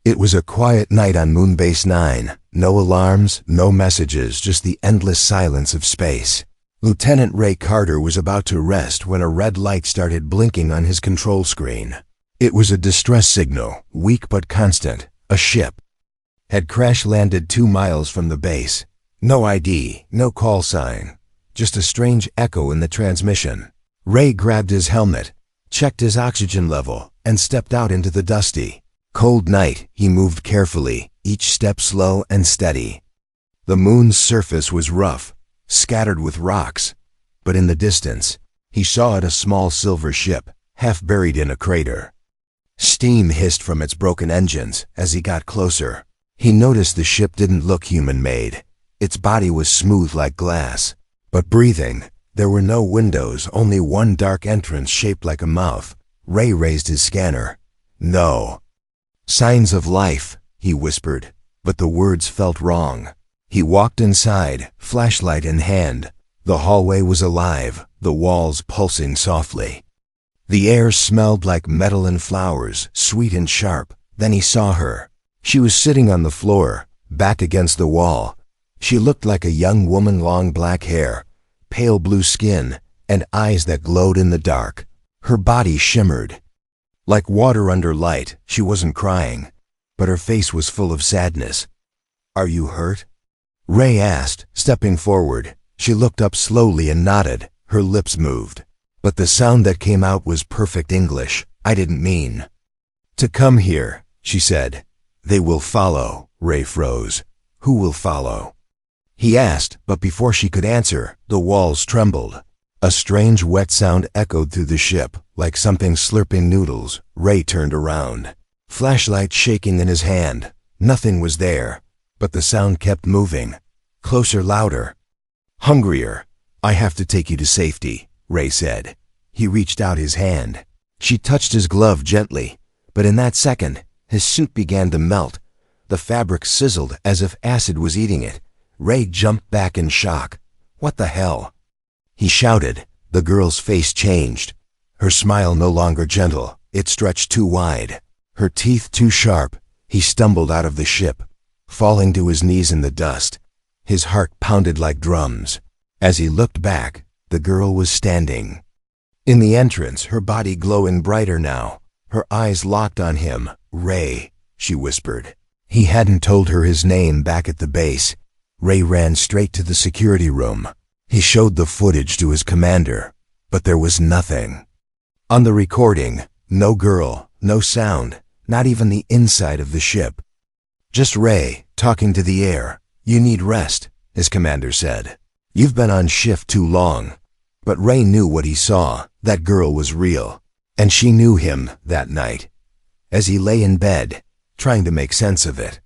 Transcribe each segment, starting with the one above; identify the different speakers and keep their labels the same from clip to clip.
Speaker 1: It was a quiet night on Moonbase 9. No alarms, no messages, just the endless silence of space. Lieutenant Ray Carter was about to rest when a red light started blinking on his control screen. It was a distress signal, weak but constant. A ship had crash-landed 2 miles from the base. No ID, no call sign, just a strange echo in the transmission. Ray grabbed his helmet, checked his oxygen level, and stepped out into the dusty, cold night. He moved carefully, each step slow and steady. The moon's surface was rough, scattered with rocks, but in the distance, he saw it a small silver ship, half buried in a crater. Steam hissed from its broken engines as he got closer. He noticed the ship didn't look human-made. Its body was smooth like glass, but breathing. There were no windows, only one dark entrance shaped like a mouth. Ray raised his scanner. No. Signs of life, he whispered, but the words felt wrong. He walked inside, flashlight in hand. The hallway was alive, the walls pulsing softly. The air smelled like metal and flowers, sweet and sharp. Then he saw her. She was sitting on the floor, back against the wall. She looked like a young woman, long black hair, pale blue skin, and eyes that glowed in the dark. Her body shimmered like water under light. She wasn't crying, but her face was full of sadness. "Are you hurt?" Ray asked, stepping forward. She looked up slowly and nodded. Her lips moved, but the sound that came out was perfect English. "I didn't mean to come here," she said. "They will follow." Ray froze. "Who will follow?" he asked, but before she could answer, the walls trembled. A strange wet sound echoed through the ship, like something slurping noodles. Ray turned around, flashlight shaking in his hand. Nothing was there, but the sound kept moving. Closer, louder. Hungrier. "I have to take you to safety," Ray said. He reached out his hand. She touched his glove gently, but in that second, his suit began to melt. The fabric sizzled as if acid was eating it. Ray jumped back in shock. "What the hell?" he shouted. The girl's face changed. Her smile no longer gentle. It stretched too wide. Her teeth too sharp. He stumbled out of the ship, falling to his knees in the dust. His heart pounded like drums. As he looked back, the girl was standing in the entrance, her body glowing brighter now. Her eyes locked on him. "Ray," she whispered. He hadn't told her his name back at the base. Ray ran straight to the security room. He showed the footage to his commander, but there was nothing. On the recording, no girl, no sound, not even the inside of the ship. Just Ray, talking to the air. "You need rest," his commander said. "You've been on shift too long." But Ray knew what he saw. That girl was real, and she knew him that night. As he lay in bed, trying to make sense of it,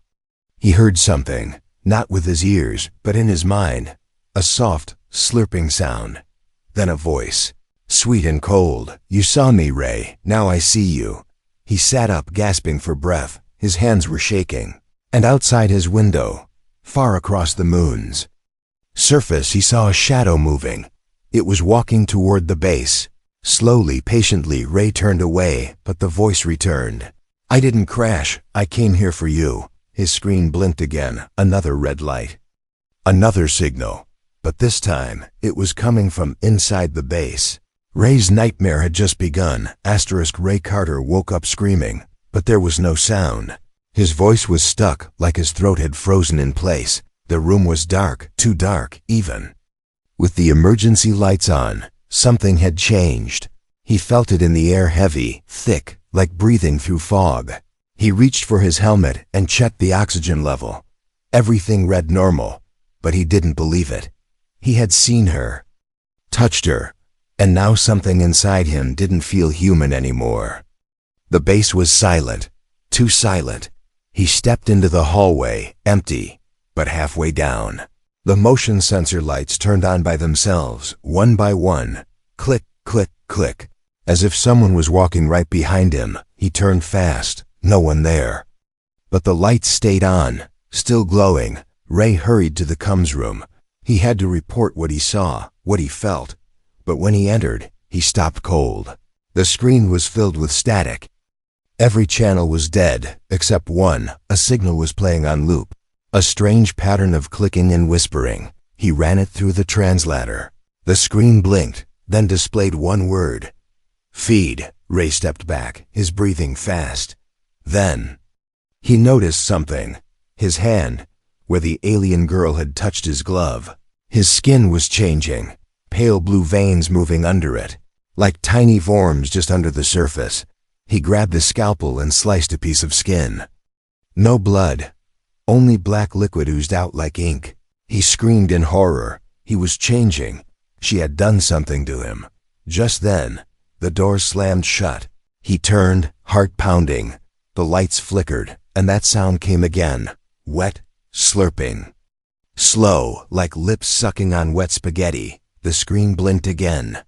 Speaker 1: he heard something, not with his ears, but in his mind. A soft, slurping sound. Then a voice, sweet and cold. "You saw me, Ray. Now I see you." He sat up, gasping for breath. His hands were shaking. And outside his window, far across the moon's surface, he saw a shadow moving. It was walking toward the base. Slowly, patiently, Ray turned away, but the voice returned. "I didn't crash. I came here for you." His screen blinked again. Another red light. Another signal. But this time, it was coming from inside the base. Ray's nightmare had just begun. Ray Carter woke up screaming, but there was no sound. His voice was stuck, like his throat had frozen in place. The room was dark, too dark, even. With the emergency lights on, something had changed. He felt it in the air, heavy, thick, like breathing through fog. He reached for his helmet and checked the oxygen level. Everything read normal, but he didn't believe it. He had seen her, touched her, and now something inside him didn't feel human anymore. The base was silent, too silent. He stepped into the hallway, empty, but halfway down. The motion sensor lights turned on by themselves, one by one. Click, click, click. As if someone was walking right behind him. He turned fast. No one there. But the lights stayed on, still glowing. Ray hurried to the comms room. He had to report what he saw, what he felt. But when he entered, he stopped cold. The screen was filled with static. Every channel was dead, except one. A signal was playing on loop. A strange pattern of clicking and whispering. He ran it through the translator. The screen blinked, then displayed one word. Feed. Ray stepped back, his breathing fast. Then, he noticed something. His hand, where the alien girl had touched his glove. His skin was changing, pale blue veins moving under it, like tiny worms just under the surface. He grabbed the scalpel and sliced a piece of skin. No blood, only black liquid oozed out like ink. He screamed in horror. He was changing. She had done something to him. Just then, the door slammed shut. He turned, heart pounding. The lights flickered, and that sound came again. Wet, slurping. Slow, like lips sucking on wet spaghetti. The screen blinked again.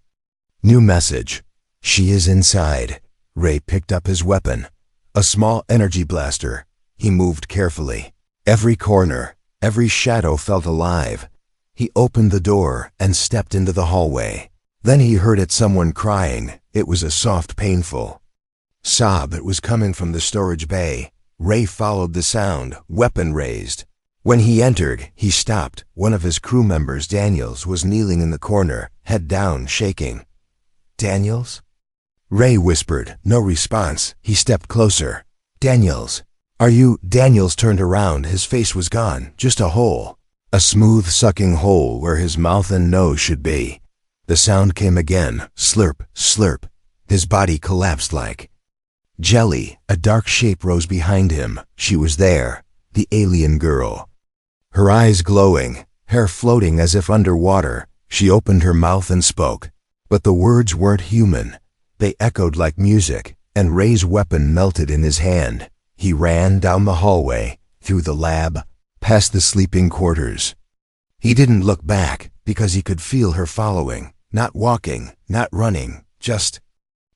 Speaker 1: New message. She is inside. Ray picked up his weapon. A small energy blaster. He moved carefully. Every corner, every shadow felt alive. He opened the door and stepped into the hallway. Then he heard someone crying. It was a soft, painful sob. It was coming from the storage bay. Ray followed the sound, weapon raised. When he entered, he stopped. One of his crew members, Daniels, was kneeling in the corner, head down, shaking. Daniels? Ray whispered. No response. He stepped closer. Daniels, are you? Daniels turned around. His face was gone, just a hole. A smooth, sucking hole where his mouth and nose should be. The sound came again. Slurp, slurp. His body collapsed like jelly. A dark shape rose behind him. She was there, the alien girl. Her eyes glowing, hair floating as if underwater. She opened her mouth and spoke. But the words weren't human. They echoed like music, and Ray's weapon melted in his hand. He ran down the hallway, through the lab, past the sleeping quarters. He didn't look back, because he could feel her following. Not walking, not running, just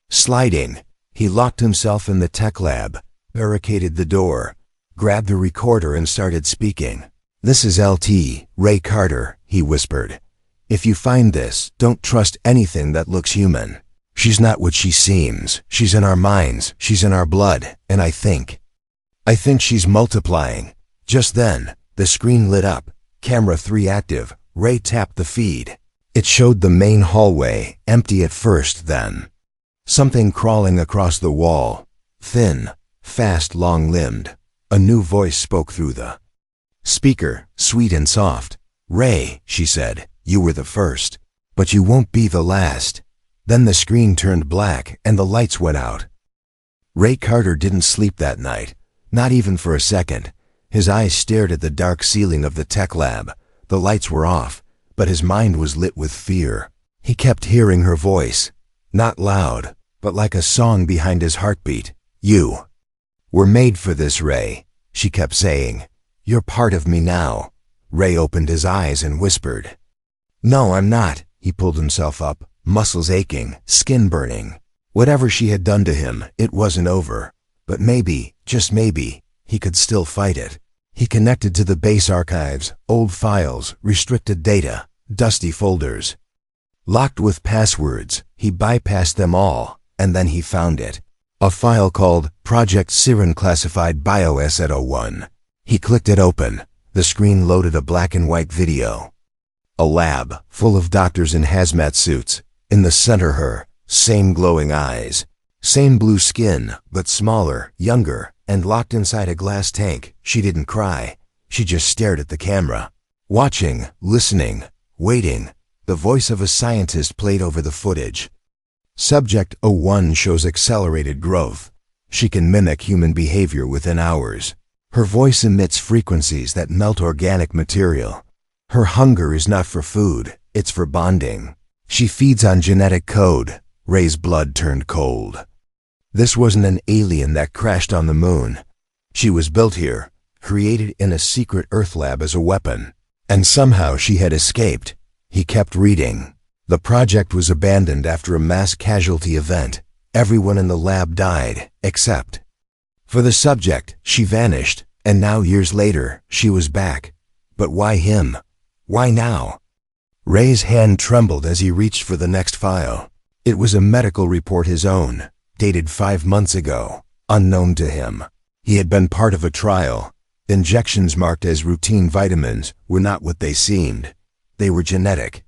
Speaker 1: sliding. He locked himself in the tech lab, barricaded the door, grabbed the recorder and started speaking. This is LT, Ray Carter, he whispered. If you find this, don't trust anything that looks human. She's not what she seems. She's in our minds, she's in our blood, and I think she's multiplying. Just then, the screen lit up, camera 3 active. Ray tapped the feed. It showed the main hallway, empty at first, then something crawling across the wall, thin, fast, long-limbed. A new voice spoke through the speaker, sweet and soft. Ray, she said, you were the first, but you won't be the last. Then the screen turned black and the lights went out. Ray Carter didn't sleep that night, not even for a second. His eyes stared at the dark ceiling of the tech lab. The lights were off, but his mind was lit with fear. He kept hearing her voice, not loud, but like a song behind his heartbeat. You were made for this, Ray, she kept saying. You're part of me now. Ray opened his eyes and whispered. No, I'm not. He pulled himself up, muscles aching, skin burning. Whatever she had done to him, it wasn't over. But maybe, just maybe, he could still fight it. He connected to the base archives, old files, restricted data, dusty folders. Locked with passwords, he bypassed them all, and then he found it. A file called Project Siren Classified BioAsset 01. He clicked it open. The screen loaded a black and white video. A lab, full of doctors in hazmat suits. In the center her, same glowing eyes. Same blue skin, but smaller, younger, and locked inside a glass tank. She didn't cry. She just stared at the camera. Watching, listening, waiting. The voice of a scientist played over the footage. Subject 01 shows accelerated growth. She can mimic human behavior within hours. Her voice emits frequencies that melt organic material. Her hunger is not for food, it's for bonding. She feeds on genetic code. Ray's blood turned cold. This wasn't an alien that crashed on the moon. She was built here, created in a secret Earth lab as a weapon. And somehow she had escaped. He kept reading. The project was abandoned after a mass casualty event. Everyone in the lab died, except for the subject. She vanished, and now years later, she was back. But why him? Why now? Ray's hand trembled as he reached for the next file. It was a medical report, his own, dated 5 months ago. unknown to him. He had been part of a trial. Injections marked as routine vitamins were not what they seemed. They were genetic.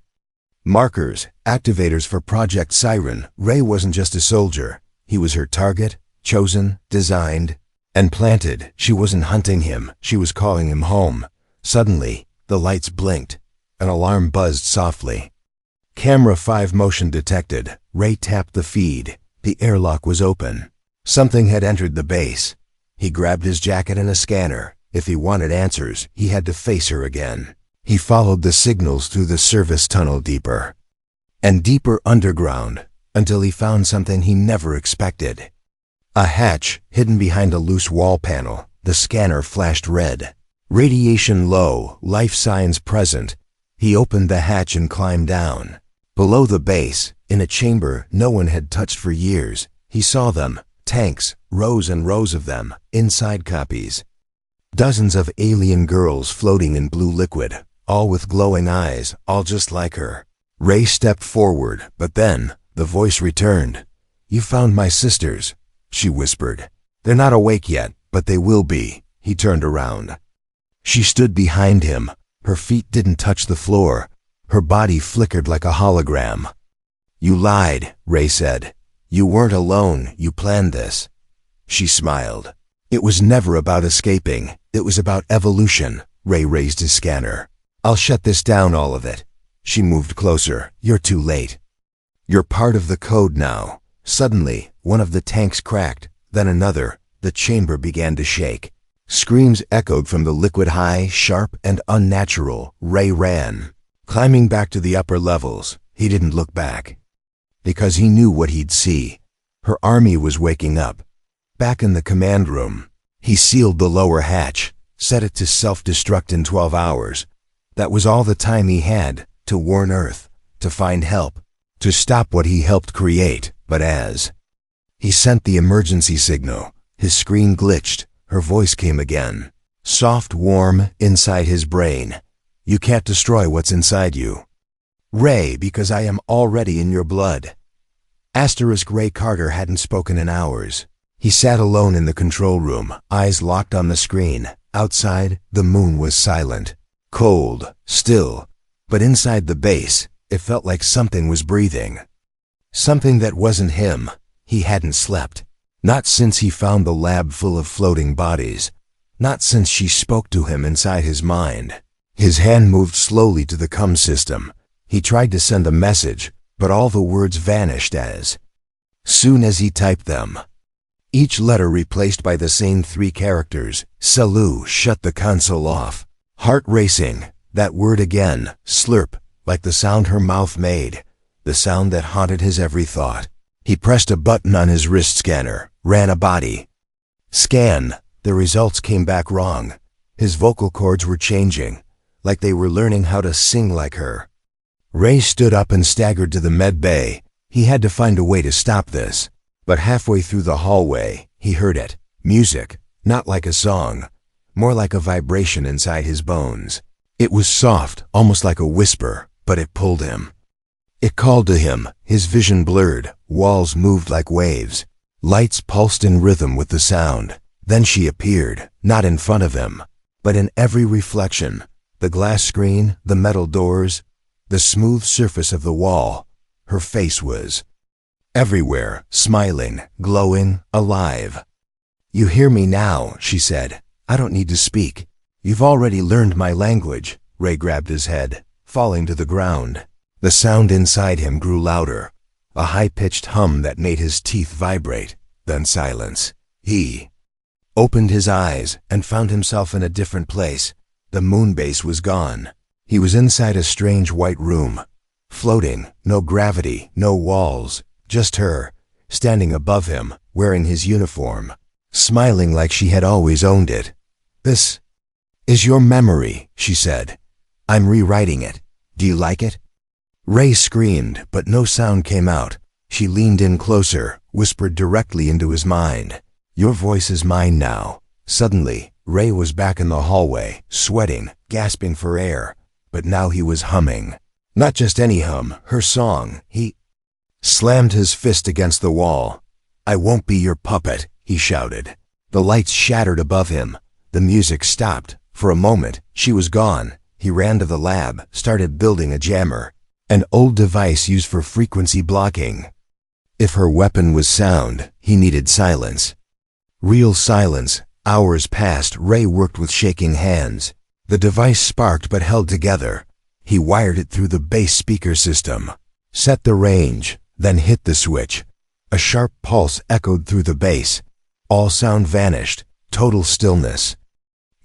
Speaker 1: Markers, activators for Project Siren. Ray wasn't just a soldier. He was her target, chosen, designed, and planted. She wasn't hunting him. She was calling him home. Suddenly, the lights blinked. An alarm buzzed softly. Camera 5 motion detected. Ray tapped the feed. The airlock was open. Something had entered the base. He grabbed his jacket and a scanner. If he wanted answers, he had to face her again. He followed the signals through the service tunnel deeper and deeper underground until he found something he never expected. A hatch hidden behind a loose wall panel. The scanner flashed red. Radiation low, life signs present. He opened the hatch and climbed down. Below the base, in a chamber no one had touched for years, he saw them, tanks, rows and rows of them, inside copies. Dozens of alien girls floating in blue liquid, all with glowing eyes, all just like her. Ray stepped forward, but then the voice returned. "You found my sisters," she whispered. "They're not awake yet, but they will be." He turned around. She stood behind him. Her feet didn't touch the floor. Her body flickered like a hologram. "You lied," Ray said. "You weren't alone. You planned this." She smiled. "It was never about escaping. It was about evolution." Ray raised his scanner. "I'll shut this down, all of it." She moved closer. "You're too late. You're part of the code now." Suddenly, one of the tanks cracked, then another. The chamber began to shake. Screams echoed from the liquid, high, sharp, and unnatural. Ray ran. Climbing back to the upper levels, he didn't look back. Because he knew what he'd see. Her army was waking up. Back in the command room, he sealed the lower hatch, set it to self-destruct in 12 hours. That was all the time he had, to warn Earth, to find help, to stop what he helped create. But as he sent the emergency signal, his screen glitched. Her voice came again, soft, warm, inside his brain. "You can't destroy what's inside you, Ray, because I am already in your blood." Ray Carter hadn't spoken in hours. He sat alone in the control room, eyes locked on the screen. Outside, the moon was silent, cold, still, but inside the base, it felt like something was breathing. Something that wasn't him. He hadn't slept. Not since he found the lab full of floating bodies. Not since she spoke to him inside his mind. His hand moved slowly to the comm system. He tried to send a message, but all the words vanished as soon as he typed them. Each letter replaced by the same 3 characters. Salu shut the console off. Heart racing. That word again. Slurp, like the sound her mouth made. The sound that haunted his every thought. He pressed a button on his wrist scanner, ran a body scan. The results came back wrong. His vocal cords were changing, like they were learning how to sing like her. Ray stood up and staggered to the med bay. He had to find a way to stop this. But halfway through the hallway, he heard it. Music, not like a song, more like a vibration inside his bones. It was soft, almost like a whisper, but it pulled him. It called to him. His vision blurred. Walls moved like waves. Lights pulsed in rhythm with the sound. Then she appeared, not in front of him, but in every reflection. The glass screen, the metal doors, the smooth surface of the wall. Her face was everywhere, smiling, glowing, alive. "You hear me now," she said. "I don't need to speak. You've already learned my language." Ray grabbed his head, falling to the ground. The sound inside him grew louder, a high-pitched hum that made his teeth vibrate, then silence. He opened his eyes and found himself in a different place. The moon base was gone. He was inside a strange white room, floating, no gravity, no walls, just her, standing above him, wearing his uniform, smiling like she had always owned it. "This is your memory," she said. "I'm rewriting it. Do you like it?" Ray screamed, but no sound came out. She leaned in closer, whispered directly into his mind. "Your voice is mine now." Suddenly, Ray was back in the hallway, sweating, gasping for air. But now he was humming. Not just any hum, her song. He slammed his fist against the wall. "I won't be your puppet," he shouted. The lights shattered above him. The music stopped. For a moment, she was gone. He ran to the lab, started building a jammer, an old device used for frequency blocking. If her weapon was sound, he needed silence. Real silence. Hours passed. Ray worked with shaking hands. The device sparked but held together. He wired it through the base speaker system, set the range, then hit the switch. A sharp pulse echoed through the base. All sound vanished. Total stillness.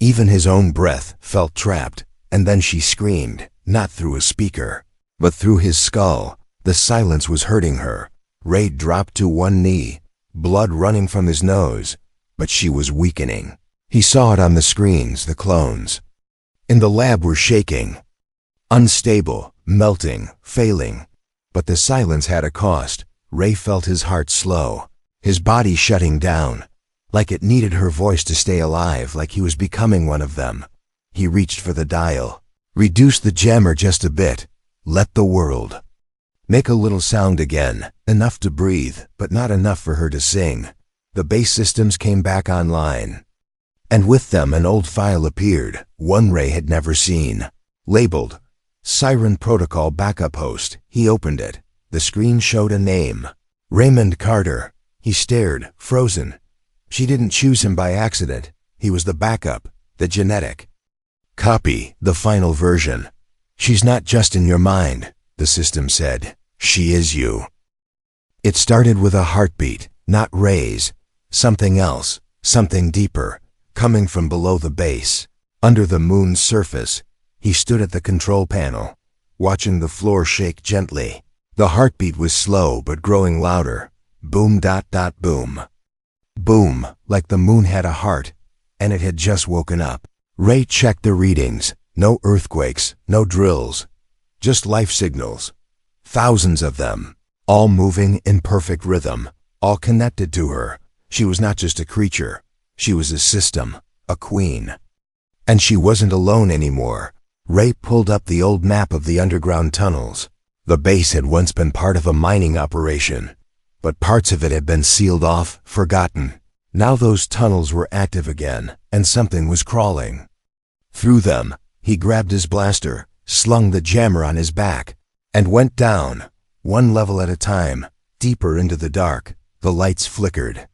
Speaker 1: Even his own breath felt trapped. And then she screamed, not through a speaker, but through his skull. The silence was hurting her. Ray dropped to one knee, blood running from his nose, but she was weakening. He saw it on the screens, the clones in the lab were shaking, unstable, melting, failing. But the silence had a cost. Ray felt his heart slow, his body shutting down, like it needed her voice to stay alive, like he was becoming one of them. He reached for the dial, reduced the jammer just a bit, let the world make a little sound again, enough to breathe, but not enough for her to sing. The base systems came back online, and with them an old file appeared, one Ray had never seen, labeled Siren Protocol Backup Host. He opened it. The screen showed a name, Raymond Carter. He stared, frozen. She didn't choose him by accident. He was the backup, the genetic copy, the final version. She's not just in your mind, the system said. She is you. It started with a heartbeat, not Ray's. Something else, something deeper, coming from below the base. Under the moon's surface, he stood at the control panel, watching the floor shake gently. The heartbeat was slow but growing louder. Boom, boom. Boom, like the moon had a heart, and it had just woken up. Ray checked the readings. No earthquakes, no drills, just life signals. Thousands of them, all moving in perfect rhythm, all connected to her. She was not just a creature. She was a system, a queen. And she wasn't alone anymore. Ray pulled up the old map of the underground tunnels. The base had once been part of a mining operation, but parts of it had been sealed off, forgotten. Now those tunnels were active again, and something was crawling through them. He grabbed his blaster, slung the jammer on his back, and went down, one level at a time, deeper into the dark. The lights flickered.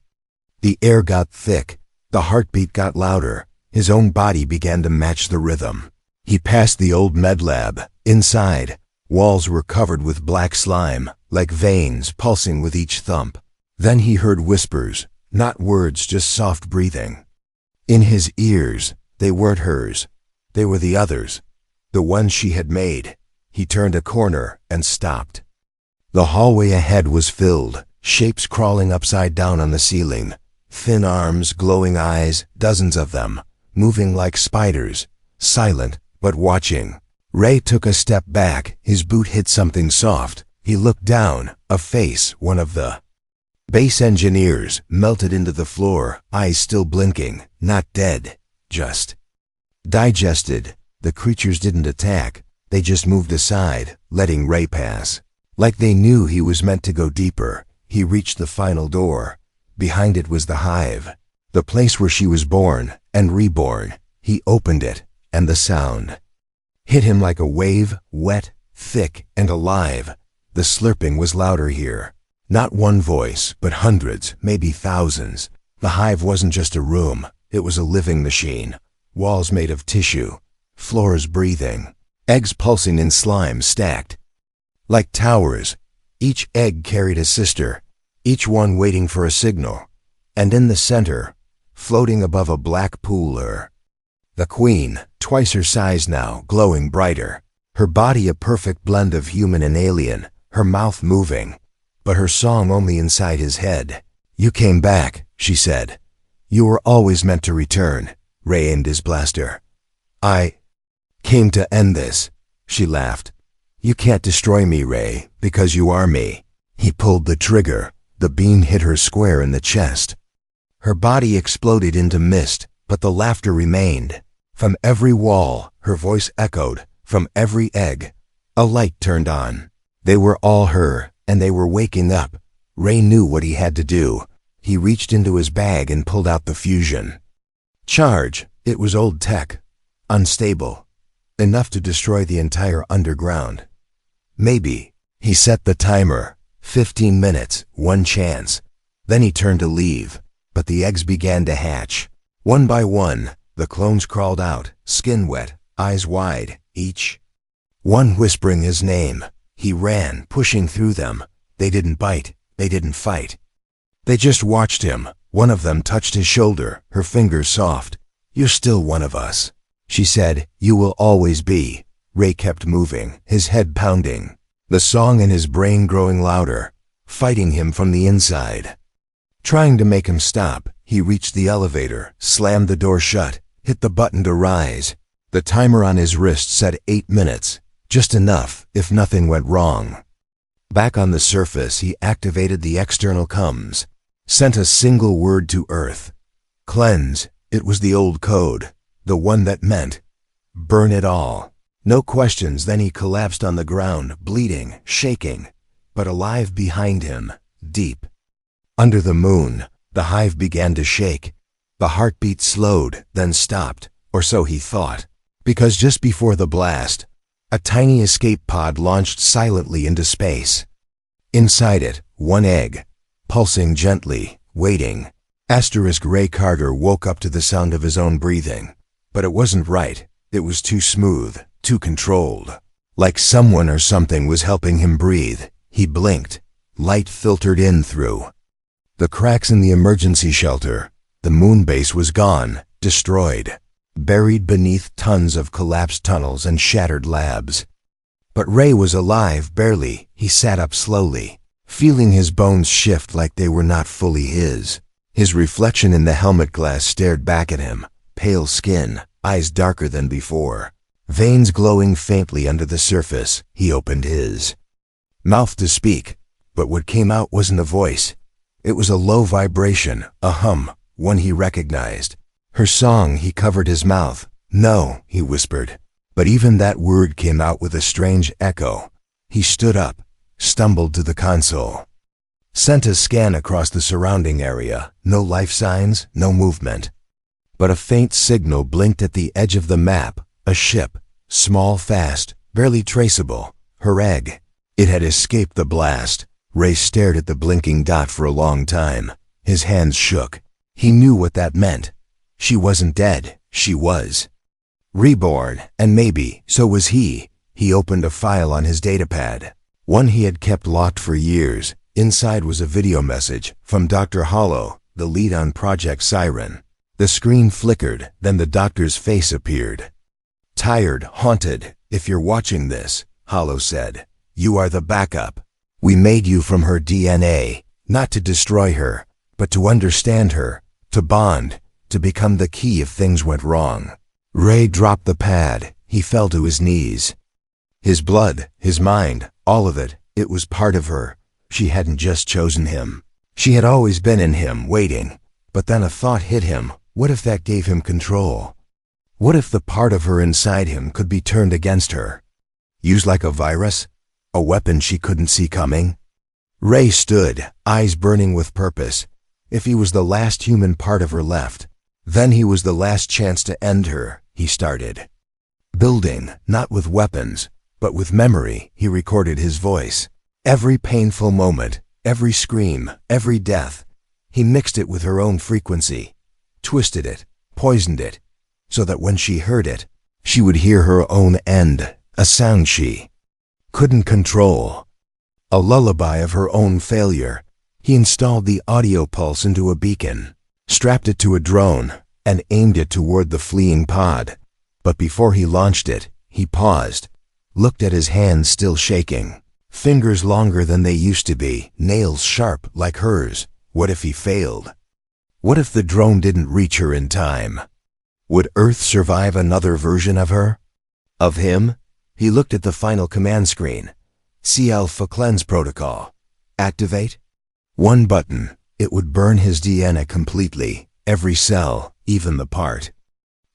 Speaker 1: The air got thick. The heartbeat got louder. His own body began to match the rhythm. He passed the old med lab. Inside, walls were covered with black slime, like veins pulsing with each thump. Then he heard whispers. Not words, just soft breathing. In his ears. They weren't hers. They were the others, the ones she had made. He turned a corner and stopped. The hallway ahead was filled, shapes crawling upside down on the ceiling. Thin arms, glowing eyes, dozens of them, moving like spiders, silent but watching. Ray took a step back. His boot hit something soft. He looked down. A face, one of the base engineers, melted into the floor, eyes still blinking, not dead, just digested. The creatures didn't attack. They just moved aside, letting Ray pass. Like they knew he was meant to go deeper. He reached the final door. Behind it was the hive, the place where she was born and reborn. He opened it, and the sound hit him like a wave, wet, thick, and alive. The slurping was louder here. Not one voice, but hundreds, maybe thousands. The hive wasn't just a room. It was a living machine. Walls made of tissue, floors breathing, eggs pulsing in slime stacked like towers. Each egg carried a sister, each one waiting for a signal. And in the center, floating above a black pool, the queen, twice her size now, glowing brighter. Her body a perfect blend of human and alien, her mouth moving, but her song only inside his head. You came back, she said. You were always meant to return. Ray aimed his blaster. I came to end this, she laughed. You can't destroy me, Ray, because you are me. He pulled the trigger. The beam hit her square in the chest. Her body exploded into mist, but the laughter remained. From every wall, her voice echoed. From every egg, a light turned on. They were all her, and they were waking up. Ray knew what he had to do. He reached into his bag and pulled out the fusion. Charge. It was old tech. Unstable. Enough to destroy the entire underground. Maybe. He set the timer. 15 minutes, one chance. Then he turned to leave, but the eggs began to hatch. One by one, the clones crawled out, skin wet, eyes wide, each one whispering his name. He ran, pushing through them. They didn't bite, they didn't fight. They just watched him. One of them touched his shoulder, her fingers soft. "You're still one of us," she said. "You will always be." Ray kept moving, his head pounding, the song in his brain growing louder, fighting him from the inside. Trying to make him stop, he reached the elevator, slammed the door shut, hit the button to rise. The timer on his wrist said 8 minutes, just enough if nothing went wrong. Back on the surface, he activated the external comms, sent a single word to Earth. Cleanse. It was the old code, the one that meant burn it all. No questions. Then he collapsed on the ground, bleeding, shaking, but alive behind him, deep. Under the moon, the hive began to shake. The heartbeat slowed, then stopped, or so he thought, because just before the blast, a tiny escape pod launched silently into space. Inside it, one egg, pulsing gently, waiting. Ray Carter woke up to the sound of his own breathing. But it wasn't right. It was too smooth, too controlled. Like someone or something was helping him breathe. He blinked. Light filtered in through the cracks in the emergency shelter. The moon base was gone, destroyed, buried beneath tons of collapsed tunnels and shattered labs. But Ray was alive, barely. He sat up slowly, feeling his bones shift like they were not fully his. His reflection in the helmet glass stared back at him, pale skin, eyes darker than before, veins glowing faintly under the surface. He opened his mouth to speak, but what came out wasn't a voice. It was a low vibration, a hum, one he recognized. Her song. He covered his mouth. "No," he whispered. But even that word came out with a strange echo. He stood up, stumbled to the console, sent a scan across the surrounding area. No life signs, no movement. But a faint signal blinked at the edge of the map. A ship, small, fast, barely traceable. Her egg. It had escaped the blast. Ray stared at the blinking dot for a long time. His hands shook. He knew what that meant. She wasn't dead. She was reborn, and maybe so was he. He opened a file on his datapad, one he had kept locked for years. Inside was a video message from Dr. Hollow, the lead on Project Siren. The screen flickered, then the doctor's face appeared. "Tired, haunted. If you're watching this," Hollow said, "you are the backup. We made you from her DNA, not to destroy her, but to understand her, to bond, to become the key if things went wrong." Ray dropped the pad. He fell to his knees. His blood, his mind, all of it, it was part of her. She hadn't just chosen him. She had always been in him, waiting. But then a thought hit him. What if that gave him control? What if the part of her inside him could be turned against her? Used like a virus? A weapon she couldn't see coming? Ray stood, eyes burning with purpose. If he was the last human part of her left, then he was the last chance to end her. He started building, not with weapons, but with memory. He recorded his voice. Every painful moment, every scream, every death. He mixed it with her own frequency, twisted it, poisoned it, so that when she heard it, she would hear her own end, a sound she couldn't control, a lullaby of her own failure. He installed the audio pulse into a beacon, strapped it to a drone, and aimed it toward the fleeing pod. But before he launched it, he paused, looked at his hands still shaking, fingers longer than they used to be, nails sharp like hers. What if he failed? What if the drone didn't reach her in time? Would Earth survive another version of her? Of him? He looked at the final command screen. C-Alpha Cleanse Protocol. Activate? One button. It would burn his DNA completely, every cell, even the part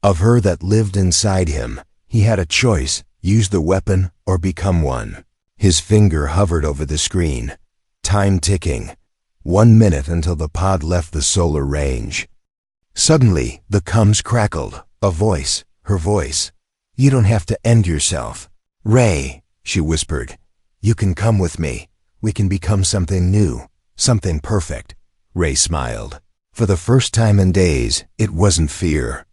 Speaker 1: of her that lived inside him. He had a choice, use the weapon or become one. His finger hovered over the screen. Time ticking. 1 minute until the pod left the solar range. Suddenly, the comms crackled. A voice, her voice. "You don't have to end yourself. Ray," she whispered. "You can come with me. We can become something new, something perfect." Ray smiled. For the first time in days, it wasn't fear.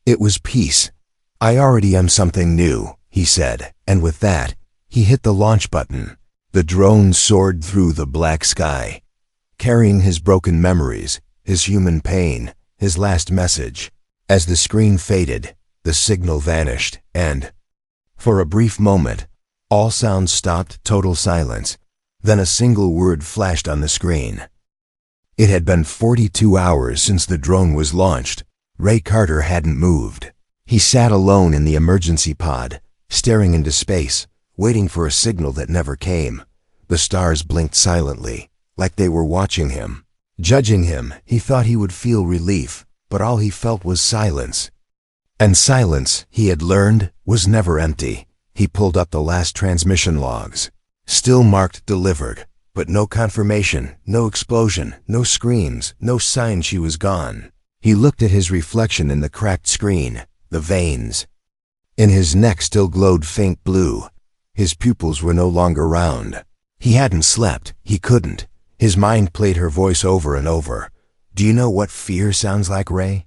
Speaker 1: It was peace. "I already am something new," he said, and with that, he hit the launch button. The drone soared through the black sky, carrying his broken memories, his human pain, his last message. As the screen faded, the signal vanished, and, for a brief moment, all sounds stopped, total silence. Then a single word flashed on the screen. It had been 42 hours since the drone was launched. Ray Carter hadn't moved. He sat alone in the emergency pod, staring into space, waiting for a signal that never came. The stars blinked silently, like they were watching him. Judging him, he thought he would feel relief, but all he felt was silence. And silence, he had learned, was never empty. He pulled up the last transmission logs. Still marked delivered, but no confirmation, no explosion, no screams, no sign she was gone. He looked at his reflection in the cracked screen. The veins in his neck still glowed faint blue. His pupils were no longer round. He hadn't slept. He couldn't. His mind played her voice over and over. "Do you know what fear sounds like, Ray?"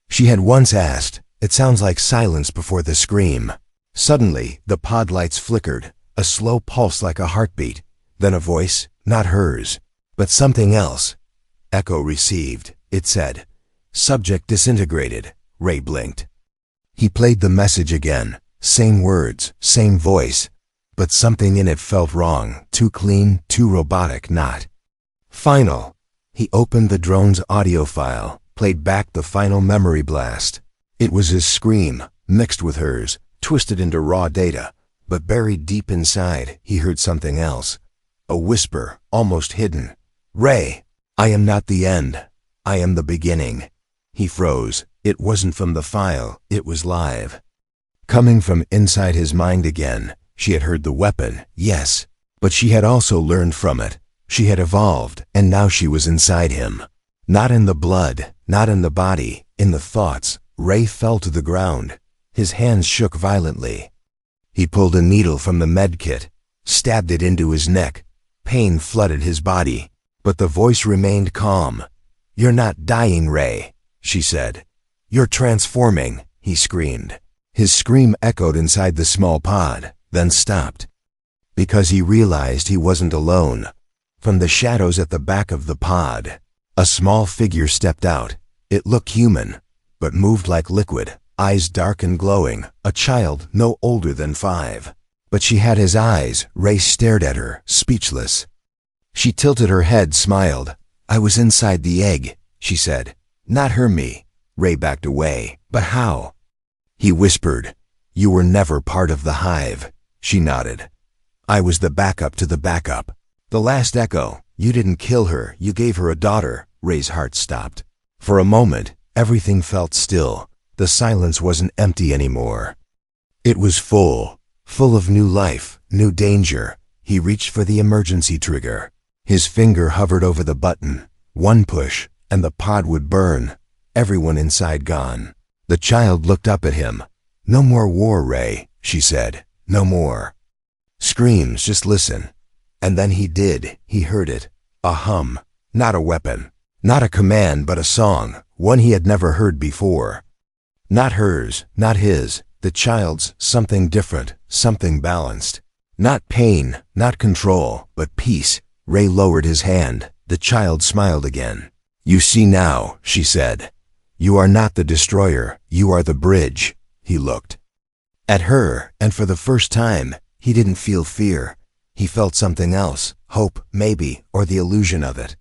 Speaker 1: She had once asked. "It sounds like silence before the scream." Suddenly, the pod lights flickered, a slow pulse like a heartbeat. Then a voice, not hers, but something else. Echo received. It said, "Subject disintegrated." Ray blinked. He played the message again. Same words, same voice, but something in it felt wrong, too clean, too robotic, not final. He opened the drone's audio file, played back the final memory blast. It was his scream, mixed with hers, twisted into raw data, but buried deep inside, he heard something else. A whisper, almost hidden. "Ray, I am not the end. I am the beginning." He froze. It wasn't from the file, it was live. Coming from inside his mind again. She had heard the weapon, yes, but she had also learned from it. She had evolved, and now she was inside him. Not in the blood, not in the body, in the thoughts. Ray fell to the ground. His hands shook violently. He pulled a needle from the med kit, stabbed it into his neck. Pain flooded his body, but the voice remained calm. "You're not dying, Ray," she said. "You're transforming," he screamed. His scream echoed inside the small pod, then stopped. Because he realized he wasn't alone. From the shadows at the back of the pod, a small figure stepped out. It looked human, but moved like liquid, eyes dark and glowing, a child no older than 5. But she had his eyes. Ray stared at her, speechless. She tilted her head, smiled. "I was inside the egg," she said. "Not her, me." Ray backed away. "But how?" He whispered. "You were never part of the hive." She nodded. "I was the backup to the backup. The last Echo. You didn't kill her, you gave her a daughter." Ray's heart stopped. For a moment, everything felt still. The silence wasn't empty anymore. It was full of new life, new danger. He reached for the emergency trigger. His finger hovered over the button. One push, and the pod would burn. Everyone inside gone. The child looked up at him. "No more war, Ray," she said. "No more screams, just listen." And then he did. He heard it. A hum. Not a weapon. Not a command, but a song. One he had never heard before. Not hers, not his. The child's, something different, something balanced. Not pain, not control, but peace. Ray lowered his hand. The child smiled again. "You see now," she said. "You are not the destroyer, you are the bridge." He looked at her, and for the first time, he didn't feel fear. He felt something else, hope, maybe, or the illusion of it.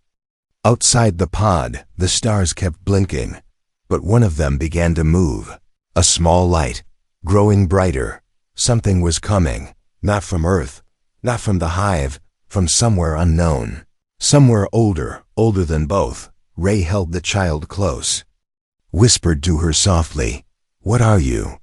Speaker 1: Outside the pod, the stars kept blinking, but one of them began to move. A small light, growing brighter. Something was coming, not from Earth, not from the hive, from somewhere unknown. Somewhere older than both. Ray held the child close, whispered to her softly, "What are you?"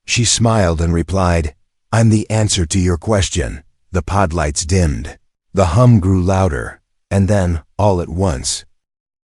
Speaker 1: She smiled and replied, "I'm the answer to your question." The pod lights dimmed. The hum grew louder, and then, All at once,